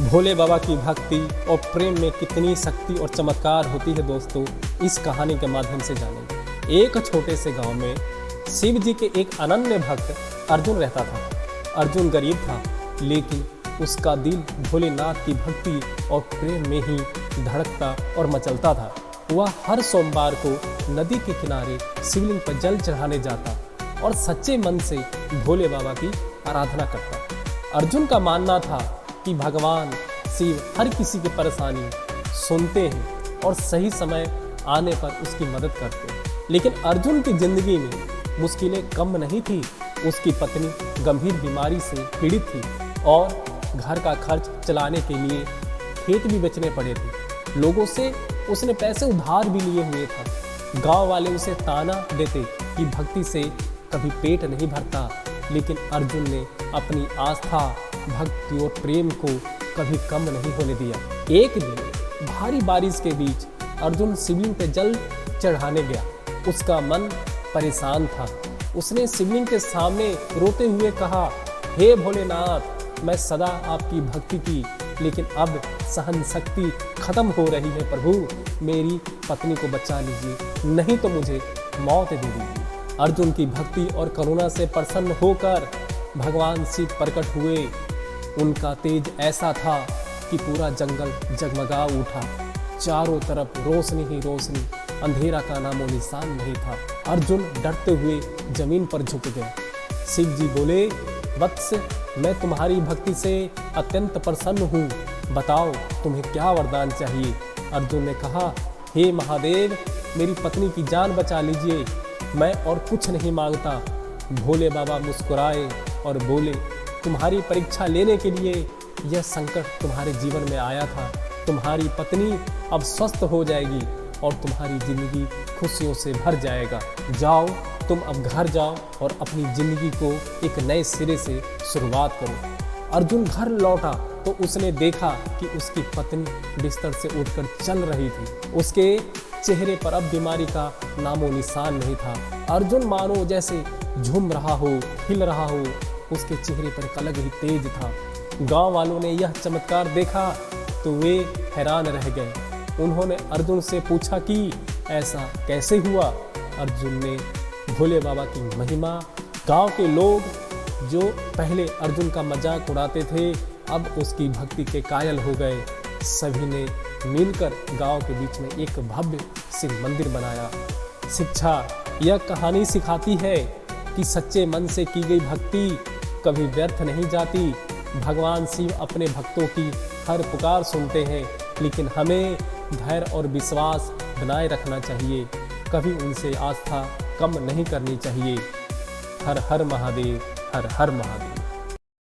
भोले बाबा की भक्ति और प्रेम में कितनी शक्ति और चमत्कार होती है दोस्तों, इस कहानी के माध्यम से जानेंगे। एक छोटे से गांव में शिव जी के एक अनन्य भक्त अर्जुन रहता था। अर्जुन गरीब था, लेकिन उसका दिल भोलेनाथ की भक्ति और प्रेम में ही धड़कता और मचलता था। वह हर सोमवार को नदी के किनारे शिवलिंग पर जल चढ़ाने जाता और सच्चे मन से भोले बाबा की आराधना करता। अर्जुन का मानना था कि भगवान शिव हर किसी की परेशानी सुनते हैं और सही समय आने पर उसकी मदद करते हैं। लेकिन अर्जुन की जिंदगी में मुश्किलें कम नहीं थी। उसकी पत्नी गंभीर बीमारी से पीड़ित थी और घर का खर्च चलाने के लिए खेत भी बेचने पड़े थे। लोगों से उसने पैसे उधार भी लिए हुए था। गांव वाले उसे ताना देते कि भक्ति से कभी पेट नहीं भरता, लेकिन अर्जुन ने अपनी आस्था, भक्ति और प्रेम को कभी कम नहीं होने दिया। एक दिन भारी बारिश के बीच अर्जुन शिवलिंग पे जल चढ़ाने गया। उसका मन परेशान था। उसने शिवलिंग के सामने रोते हुए कहा, हे भोलेनाथ, मैं सदा आपकी भक्ति की, लेकिन अब सहन शक्ति खत्म हो रही है। प्रभु, मेरी पत्नी को बचा लीजिए, नहीं तो मुझे मौत दे दीजिए। अर्जुन की भक्ति और करुणा से प्रसन्न होकर भगवान शिव प्रकट हुए। उनका तेज ऐसा था कि पूरा जंगल जगमगा उठा। चारों तरफ रोशनी ही रोशनी, अंधेरा का नामो निशान नहीं था। अर्जुन डरते हुए जमीन पर झुक गए। शिव जी बोले, वत्स, मैं तुम्हारी भक्ति से अत्यंत प्रसन्न हूँ, बताओ तुम्हें क्या वरदान चाहिए। अर्जुन ने कहा, हे महादेव, मेरी पत्नी की जान बचा लीजिए, मैं और कुछ नहीं मांगता। भोले बाबा मुस्कुराए और बोले, तुम्हारी परीक्षा लेने के लिए यह संकट तुम्हारे जीवन में आया था। तुम्हारी पत्नी अब स्वस्थ हो जाएगी और तुम्हारी जिंदगी खुशियों से भर जाएगा। जाओ, तुम अब घर जाओ और अपनी जिंदगी को एक नए सिरे से शुरुआत करो। अर्जुन घर लौटा तो उसने देखा कि उसकी पत्नी बिस्तर से उठकर चल रही थी। उसके चेहरे पर अब बीमारी का नामो निशान नहीं था। अर्जुन मानो जैसे झूम रहा हो, हिल रहा हो। उसके चेहरे पर एक अलग ही तेज था। गांव वालों ने यह चमत्कार देखा तो वे हैरान रह गए। उन्होंने अर्जुन से पूछा कि ऐसा कैसे हुआ। अर्जुन ने भोले बाबा की महिमा, गांव के लोग जो पहले अर्जुन का मजाक उड़ाते थे, अब उसकी भक्ति के कायल हो गए। सभी ने मिलकर गांव के बीच में एक भव्य शिव मंदिर बनाया। शिक्षा, यह कहानी सिखाती है कि सच्चे मन से की गई भक्ति कभी व्यर्थ नहीं जाती। भगवान शिव अपने भक्तों की हर पुकार सुनते हैं, लेकिन हमें धैर्य और विश्वास बनाए रखना चाहिए। कभी उनसे आस्था कम नहीं करनी चाहिए। हर हर महादेव, हर हर महादेव।